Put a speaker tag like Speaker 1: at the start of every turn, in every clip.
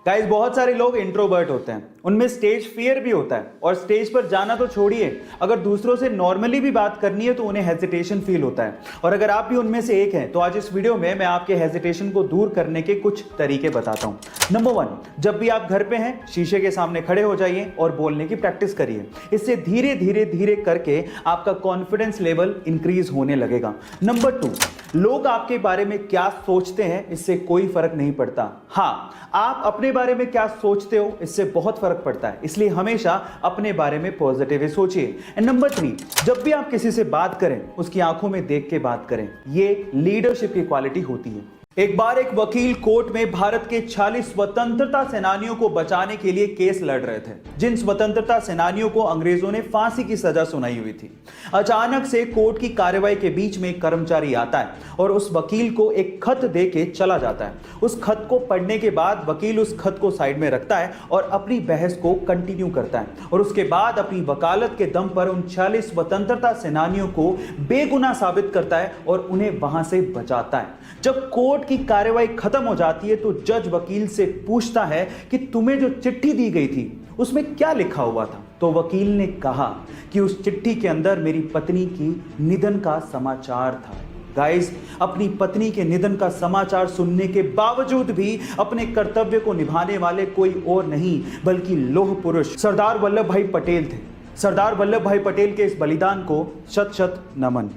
Speaker 1: Guys, बहुत सारे लोग इंट्रोवर्ट होते हैं, उनमें स्टेज फियर भी होता है और स्टेज पर जाना तो छोड़िए, अगर दूसरों से नॉर्मली भी बात करनी है तो उन्हें हेजिटेशन फील होता है। और अगर आप भी उनमें से एक हैं तो आज इस वीडियो में मैं आपके हेजिटेशन को दूर करने के कुछ तरीके बताता हूं। नंबर 1, जब भी आप घर पे हैं शीशे के सामने खड़े हो जाइए और बोलने की प्रैक्टिस करिए। इससे धीरे धीरे धीरे करके आपका कॉन्फिडेंस लेवल इंक्रीज होने लगेगा। नंबर 2, लोग आपके बारे में क्या सोचते हैं इससे कोई फर्क नहीं पड़ता। हाँ, आप अपने बारे में क्या सोचते हो इससे बहुत फर्क पड़ता है, इसलिए हमेशा अपने बारे में पॉजिटिव सोचिए। एंड नंबर 3, जब भी आप किसी से बात करें उसकी आंखों में देख के बात करें, ये लीडरशिप की क्वालिटी होती है। एक बार एक वकील कोर्ट में भारत के 40 स्वतंत्रता सेनानियों को बचाने के लिए केस लड़ रहे थे, जिन स्वतंत्रता सेनानियों को अंग्रेजों ने फांसी की सजा सुनाई हुई थी। अचानक से कोर्ट की कार्रवाई के बीच में एक कर्मचारी आता है और उस वकील को एक खत दे के चला जाता है। उस खत को पढ़ने के बाद वकील उस खत को साइड में रखता है और अपनी बहस को कंटिन्यू करता है और उसके बाद अपनी वकालत के दम पर उन 40 स्वतंत्रता सेनानियों को बेगुनाह साबित करता है और उन्हें वहां से बचाता है। जब कोर्ट की कार्रवाई खत्म हो जाती है तो जज वकील से पूछता है कि तुम्हें जो चिट्ठी दी गई थी उसमें क्या लिखा हुआ था। तो वकील ने कहा कि उस चिट्ठी के अंदर मेरी पत्नी की निधन का समाचार था। गाइस, अपनी पत्नी के निधन का समाचार सुनने के बावजूद भी अपने कर्तव्य को निभाने वाले कोई और नहीं बल्कि लौह पुरुष सरदार वल्लभ भाई पटेल थे। सरदार वल्लभ भाई पटेल के इस बलिदान को शत शत नमन।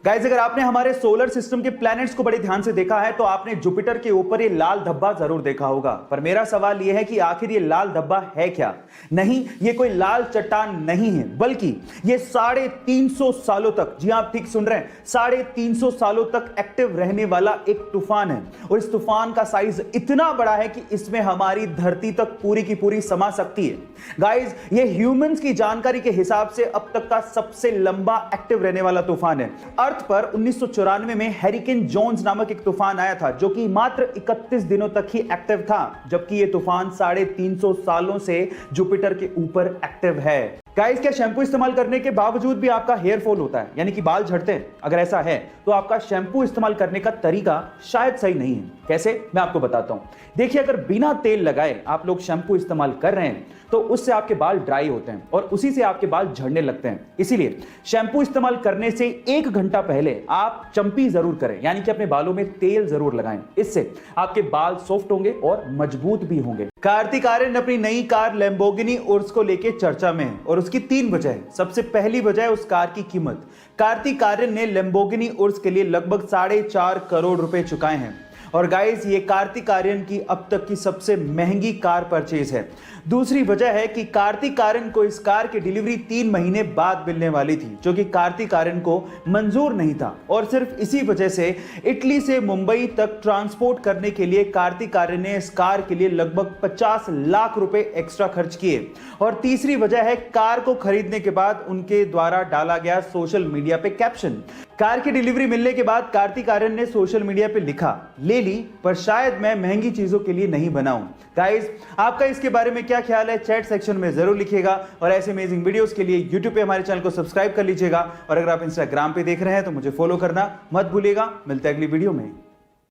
Speaker 1: गाइस, अगर आपने हमारे सोलर सिस्टम के प्लैनेट्स को बड़े ध्यान से देखा है तो आपने जुपिटर के ऊपर ये लाल धब्बा जरूर देखा होगा। पर मेरा सवाल यह है कि आखिर ये लाल धब्बा है क्या? नहीं, ये कोई लाल चट्टान नहीं है, बल्कि ये 350 सालों तक, जी आप ठीक सुन रहे हैं, 350 सालों तक एक्टिव रहने वाला एक तूफान है। और इस तूफान का साइज इतना बड़ा है कि इसमें हमारी धरती तक पूरी की पूरी समा सकती है। गाइस, ये ह्यूमंस की जानकारी के हिसाब से अब तक का सबसे लंबा एक्टिव रहने वाला तूफान है। अर्थ पर 1994 में हैरिकेन जोन्स नामक एक तूफान आया था जो कि मात्र 31 दिनों तक ही एक्टिव था, जबकि यह तूफान 350 सालों से जुपिटर के ऊपर एक्टिव है। गाइस, क्या शैम्पू इस्तेमाल करने के बावजूद भी आपका हेयर फॉल होता है, यानी कि बाल झड़ते हैं? अगर ऐसा है तो आपका शैम्पू इस्तेमाल करने का तरीका शायद सही नहीं है। कैसे, मैं आपको बताता हूं। देखिए, अगर बिना तेल लगाए आप लोग शैम्पू इस्तेमाल कर रहे हैं तो उससे आपके बाल ड्राई होते हैं और उसी से आपके बाल झड़ने लगते हैं। इसीलिए शैम्पू इस्तेमाल करने से 1 घंटा पहले आप चंपी जरूर करें, यानी कि अपने बालों में तेल जरूर लगाएं। इससे आपके बाल सॉफ्ट होंगे और मजबूत भी होंगे। कार्तिक आर्यन अपनी नई कार लैम्बोर्गिनी उर्स को लेकर चर्चा में है और उसकी 3 वजह है। सबसे पहली वजह है उस कार की कीमत। कार्तिक आर्यन ने लैम्बोर्गिनी उर्स के लिए लगभग 4.5 करोड़ रुपए चुकाए हैं। और गाइस, ये कार्तिक आर्यन की अब तक की सबसे महंगी कार परचेज है। दूसरी वजह है कि कार्तिक आर्यन को इस कार की डिलीवरी 3 महीने बाद मिलने वाली थी, जो कि कार्तिक आर्यन को मंजूर नहीं था। और सिर्फ इसी वजह से इटली से मुंबई तक ट्रांसपोर्ट करने के लिए कार्तिक आर्यन ने इस कार के लिए लगभग 50 लाख रुपए एक्स्ट्रा खर्च किए। और तीसरी वजह है कार को खरीदने के बाद उनके द्वारा डाला गया सोशल मीडिया पे कैप्शन। कार की डिलीवरी मिलने के बाद कार्तिक आर्यन ने सोशल मीडिया पे लिखा, ले ली पर शायद मैं महंगी चीजों के लिए नहीं बनाऊं। गाइस, आपका इसके बारे में क्या ख्याल है चैट सेक्शन में जरूर लिखिएगा और ऐसे अमेजिंग वीडियोस के लिए यूट्यूब पे हमारे चैनल को सब्सक्राइब कर लीजिएगा और अगर आप इंस्टाग्राम पे देख रहे हैं तो मुझे फॉलो करना मत भूलिएगा। मिलते हैं अगली वीडियो में।